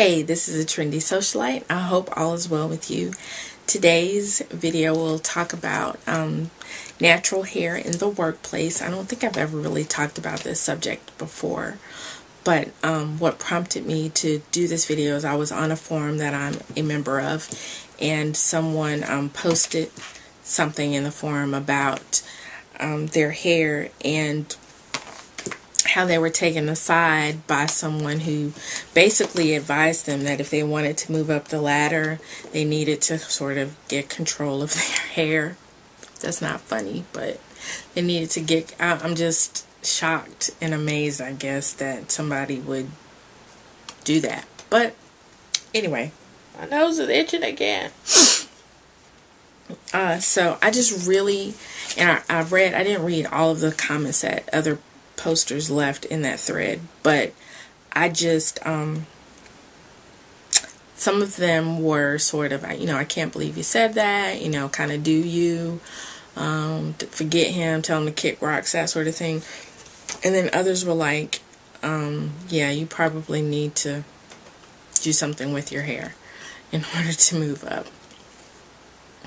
Hey, this is a trendy socialite. I hope all is well with you. Today's video will talk about natural hair in the workplace. I don't think I've ever really talked about this subject before, but what prompted me to do this video is I was on a forum that I'm a member of, and someone posted something in the forum about their hair and how they were taken aside by someone who basically advised them that if they wanted to move up the ladder, they needed to sort of get control of their hair. That's not funny, but they needed to get out. I'm just shocked and amazed, I guess, that somebody would do that. But anyway, my nose is itching again. So I just really, and I didn't read all of the comments that other posters left in that thread, but I just some of them were sort of, I can't believe you said that, kind of do you, forget him, tell him to kick rocks, that sort of thing. And then others were like, yeah, you probably need to do something with your hair in order to move up.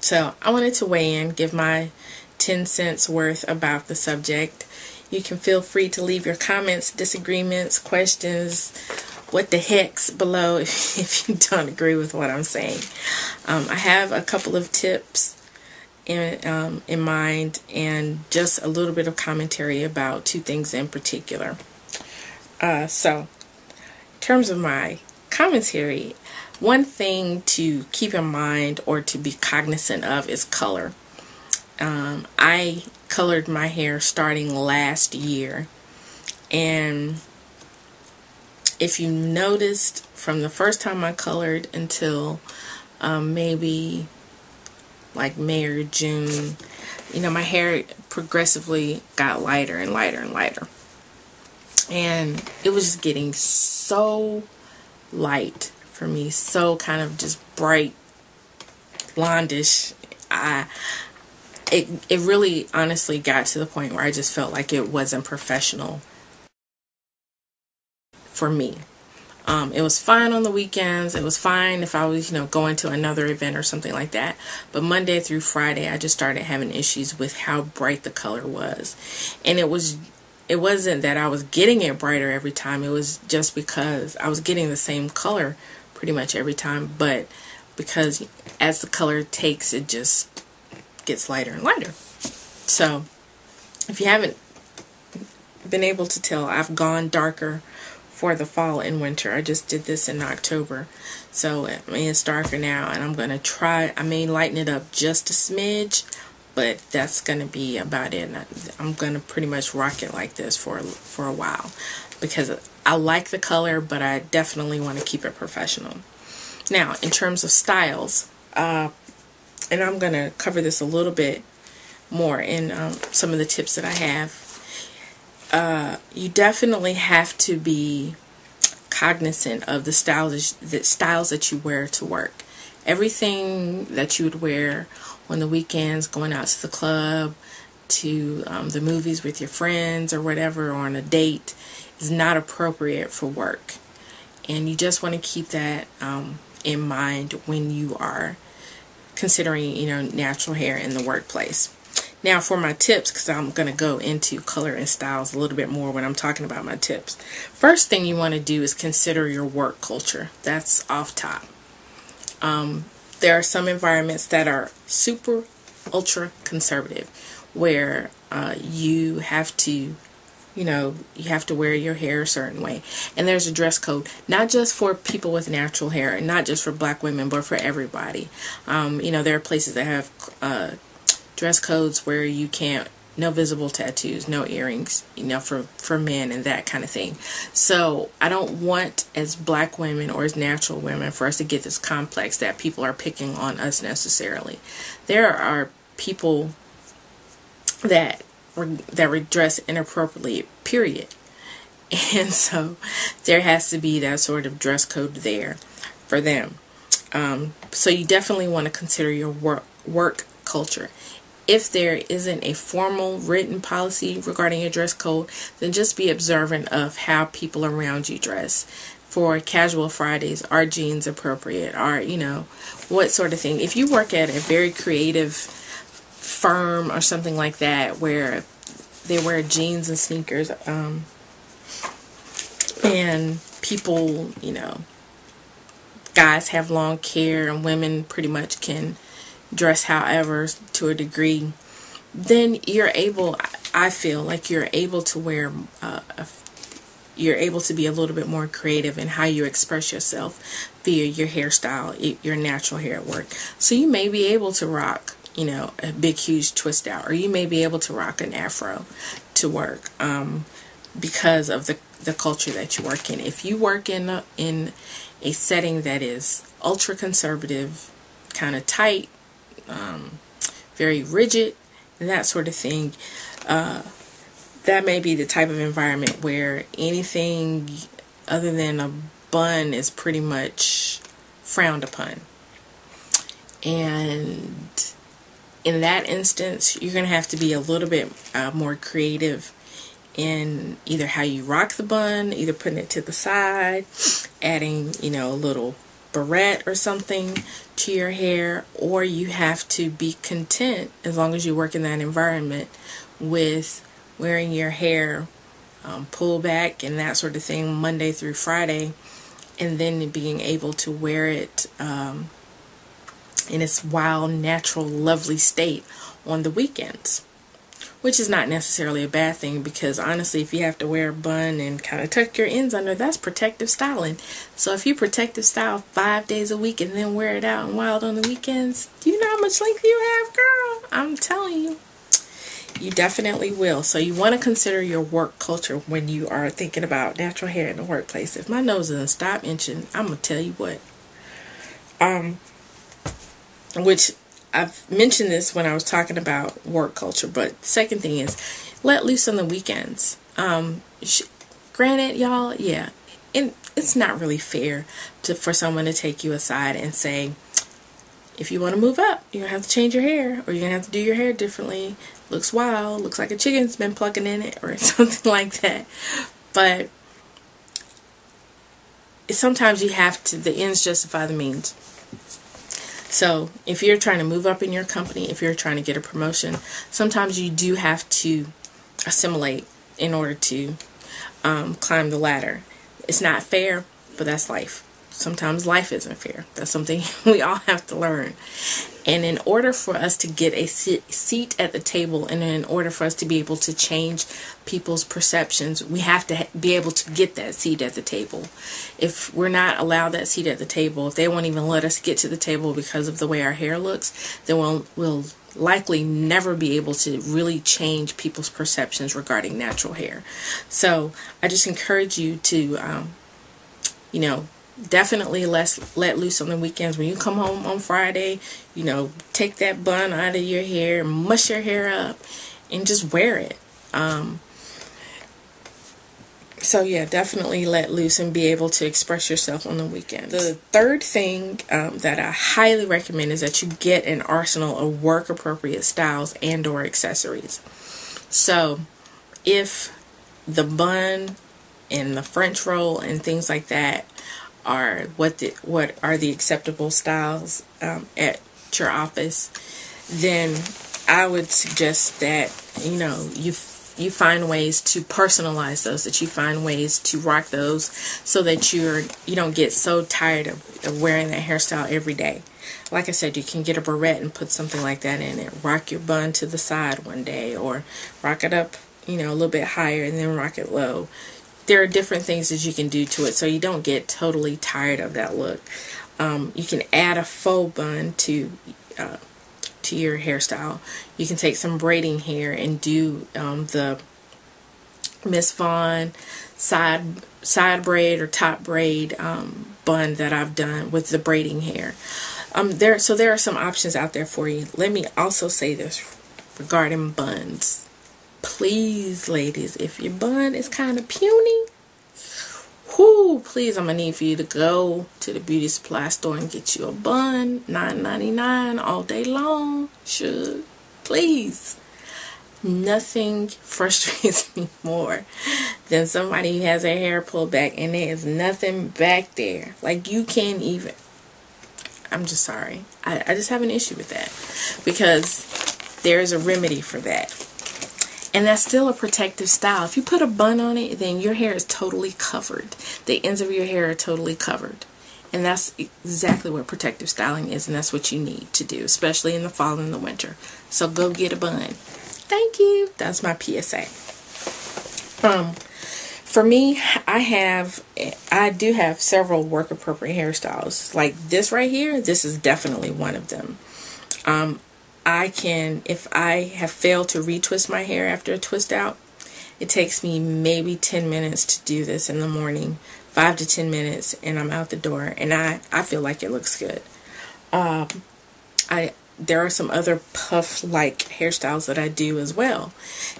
So I wanted to weigh in, give my 10 cents worth about the subject. You can feel free to leave your comments, disagreements, questions, what the heck's below if you don't agree with what I'm saying. I have a couple of tips in mind and just a little bit of commentary about two things in particular. So, in terms of my commentary, one thing to keep in mind or to be cognizant of is color. I colored my hair starting last year, and if you noticed from the first time I colored until maybe like May or June, my hair progressively got lighter and lighter and lighter, and it was just getting so light for me, so kind of just bright blondish. It really honestly got to the point where I just felt like it wasn't professional for me. It was fine on the weekends. It was fine if I was, going to another event or something like that. But Monday through Friday, I just started having issues with how bright the color was. And it wasn't that I was getting it brighter every time. It was just because I was getting the same color pretty much every time. But because as the color takes, it just gets lighter and lighter. So if you haven't been able to tell, I've gone darker for the fall and winter. I just did this in October, so it's darker now, and I'm gonna try, I may lighten it up just a smidge, but that's gonna be about it. I'm gonna pretty much rock it like this for a while, because I like the color, but I definitely want to keep it professional. Now, in terms of styles, and I'm going to cover this a little bit more in some of the tips that I have. You definitely have to be cognizant of the styles that you wear to work. Everything that you would wear on the weekends, going out to the club, to the movies with your friends or whatever, or on a date, is not appropriate for work. And you just want to keep that in mind when you are considering, natural hair in the workplace. Now for my tips, because I'm going to go into color and styles a little bit more when I'm talking about my tips. First thing you want to do is consider your work culture. That's off top. There are some environments that are super ultra conservative, where you have to wear your hair a certain way. And there's a dress code, not just for people with natural hair, and not just for black women, but for everybody. There are places that have dress codes where you can't, no visible tattoos, no earrings, for men and that kind of thing. So I don't want, as black women or as natural women, for us to get this complex that people are picking on us necessarily. There are people that dress inappropriately, period. And so there has to be that sort of dress code there for them. So you definitely want to consider your work culture. If there isn't a formal written policy regarding your dress code, then just be observant of how people around you dress. for casual Fridays? Are jeans appropriate? Are, you know, what sort of thing? If you work at a very creative firm or something like that where they wear jeans and sneakers, and people, you know, guys have long hair and women pretty much can dress however to a degree, then you're able, I feel like you're able to wear, you're able to be a little bit more creative in how you express yourself via your hairstyle, your natural hair at work. So you may be able to rock, you know, a big huge twist out, or you may be able to rock an afro to work, because of the culture that you work in. If you work in a setting that is ultra conservative, kind of tight, very rigid, and that sort of thing, that may be the type of environment where anything other than a bun is pretty much frowned upon. And in that instance, you're going to have to be a little bit more creative in either how you rock the bun, either putting it to the side, adding, you know, a little barrette or something to your hair, or you have to be content, as long as you work in that environment, with wearing your hair pulled back and that sort of thing Monday through Friday, and then being able to wear it in its wild, natural, lovely state on the weekends. Which is not necessarily a bad thing, because honestly, if you have to wear a bun and kind of tuck your ends under, that's protective styling. So if you protective style 5 days a week and then wear it out and wild on the weekends, do you know how much length you have, girl? I'm telling you, you definitely will. So you want to consider your work culture when you are thinking about natural hair in the workplace. If my nose doesn't stop inching, I'm going to tell you what. Which I've mentioned this when I was talking about work culture, but second thing is let loose on the weekends. Granted, y'all, yeah, and it's not really fair for someone to take you aside and say, if you want to move up, you're going to have to change your hair, or you're going to have to do your hair differently. Looks wild, looks like a chicken's been plucking in it, or something like that. But sometimes you have to, the ends justify the means. So if you're trying to move up in your company, if you're trying to get a promotion, sometimes you do have to assimilate in order to climb the ladder. It's not fair, but that's life. Sometimes life isn't fair. That's something we all have to learn. And in order for us to get a seat at the table, and in order for us to be able to change people's perceptions, we have to be able to get that seat at the table. If we're not allowed that seat at the table, if they won't even let us get to the table because of the way our hair looks, then we'll likely never be able to really change people's perceptions regarding natural hair. So I just encourage you to, you know, definitely let loose on the weekends. When you come home on Friday, you know, take that bun out of your hair, mush your hair up, and just wear it. So yeah, definitely let loose and be able to express yourself on the weekend. The third thing that I highly recommend is that you get an arsenal of work appropriate styles and or accessories. So if the bun and the French roll and things like that are what are the acceptable styles at your office, then I would suggest that, you know, you find ways to personalize those, that you find ways to rock those, so that you don't get so tired of wearing that hairstyle every day. Like I said, you can get a barrette and put something like that in it. Rock your bun to the side one day, or rock it up, you know, a little bit higher and then rock it low. There are different things that you can do to it so you don't get totally tired of that look. You can add a faux bun to your hairstyle. You can take some braiding hair and do the Miss Vaughn side braid or top braid bun that I've done with the braiding hair. There are some options out there for you. Let me also say this regarding buns. Please, ladies, if your bun is kind of puny, please, I'm going to need for you to go to the beauty supply store and get you a bun. $9.99 all day long. Please. Nothing frustrates me more than somebody who has their hair pulled back and there is nothing back there. Like, you can't even, I'm just sorry. I just have an issue with that, because there is a remedy for that. And that's still a protective style. If you put a bun on it, then your hair is totally covered. The ends of your hair are totally covered. And that's exactly what protective styling is, and that's what you need to do, especially in the fall and the winter. So go get a bun. Thank you. That's my PSA. For me, I do have several work appropriate hairstyles. Like this right here, this is definitely one of them. If I have failed to retwist my hair after a twist out, it takes me maybe 10 minutes to do this in the morning, 5 to 10 minutes, and I'm out the door, and I feel like it looks good. There are some other puff-like hairstyles that I do as well,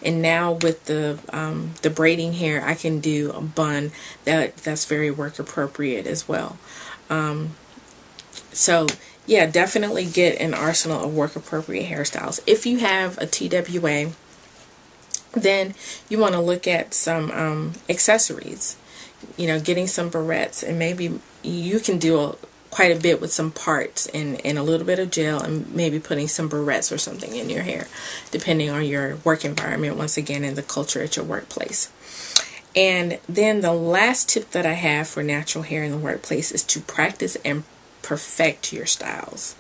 and now with the braiding hair, I can do a bun that's very work appropriate as well. So yeah, definitely get an arsenal of work appropriate hairstyles. If you have a TWA, then you want to look at some accessories. You know, getting some barrettes, and maybe you can do quite a bit with some parts and a little bit of gel, and maybe putting some barrettes or something in your hair, depending on your work environment, once again, and the culture at your workplace. And then the last tip that I have for natural hair in the workplace is to practice and perfect your styles.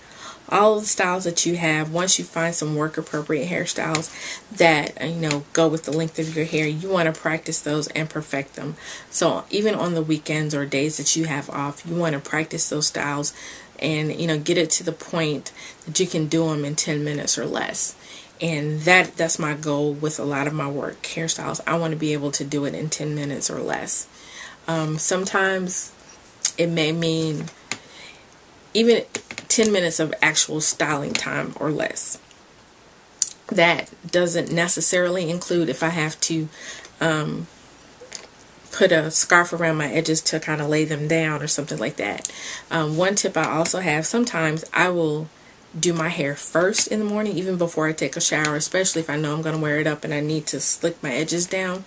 All the styles that you have, once you find some work appropriate hairstyles that, you know, go with the length of your hair, you want to practice those and perfect them. So even on the weekends or days that you have off, you want to practice those styles and, you know, get it to the point that you can do them in 10 minutes or less. And that's my goal with a lot of my work hairstyles. I want to be able to do it in 10 minutes or less. Sometimes it may mean even 10 minutes of actual styling time or less. That doesn't necessarily include if I have to put a scarf around my edges to kind of lay them down or something like that. One tip I also have, sometimes I will do my hair first in the morning, even before I take a shower, especially if I know I'm going to wear it up and I need to slick my edges down.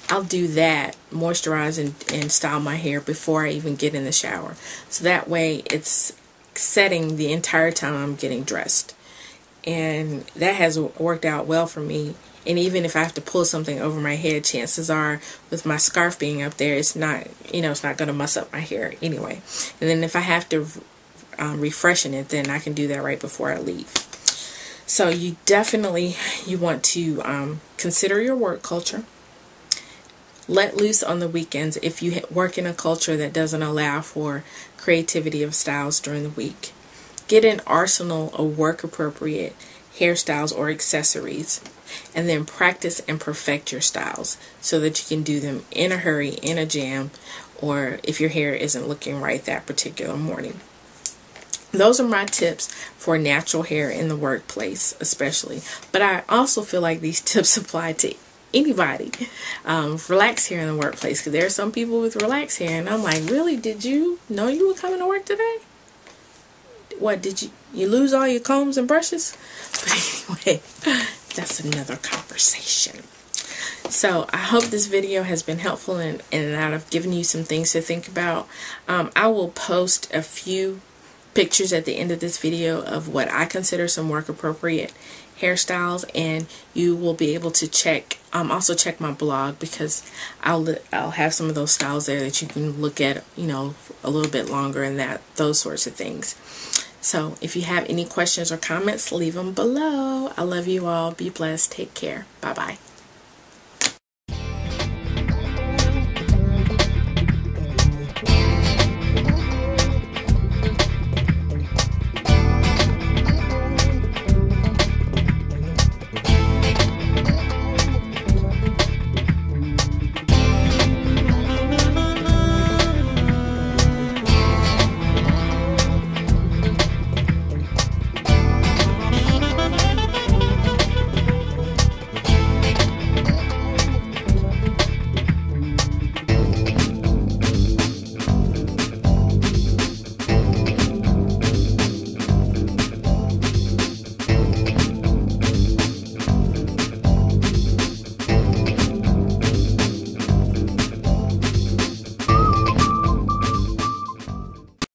I'll do that, moisturize and style my hair before I even get in the shower. So that way it's setting the entire time I'm getting dressed. And that has worked out well for me. And even if I have to pull something over my head, chances are with my scarf being up there, it's not, you know, it's not going to mess up my hair anyway. And then if I have to refreshen it, then I can do that right before I leave. So you want to consider your work culture. Let loose on the weekends if you work in a culture that doesn't allow for creativity of styles during the week. Get an arsenal of work appropriate hairstyles or accessories, and then practice and perfect your styles so that you can do them in a hurry, in a jam, or if your hair isn't looking right that particular morning. Those are my tips for natural hair in the workplace especially. But I also feel like these tips apply to anybody. Relaxed hair in the workplace, because there are some people with relaxed hair and I'm like, really, did you know you were coming to work today? What, did you lose all your combs and brushes? But anyway, that's another conversation. So I hope this video has been helpful and that I've given you some things to think about. I will post a few pictures at the end of this video of what I consider some work appropriate hairstyles, and you will be able to check also check my blog, because I'll have some of those styles there that you can look at, you know, a little bit longer and those sorts of things. So if you have any questions or comments, leave them below. I love you all. Be blessed. Take care. Bye bye.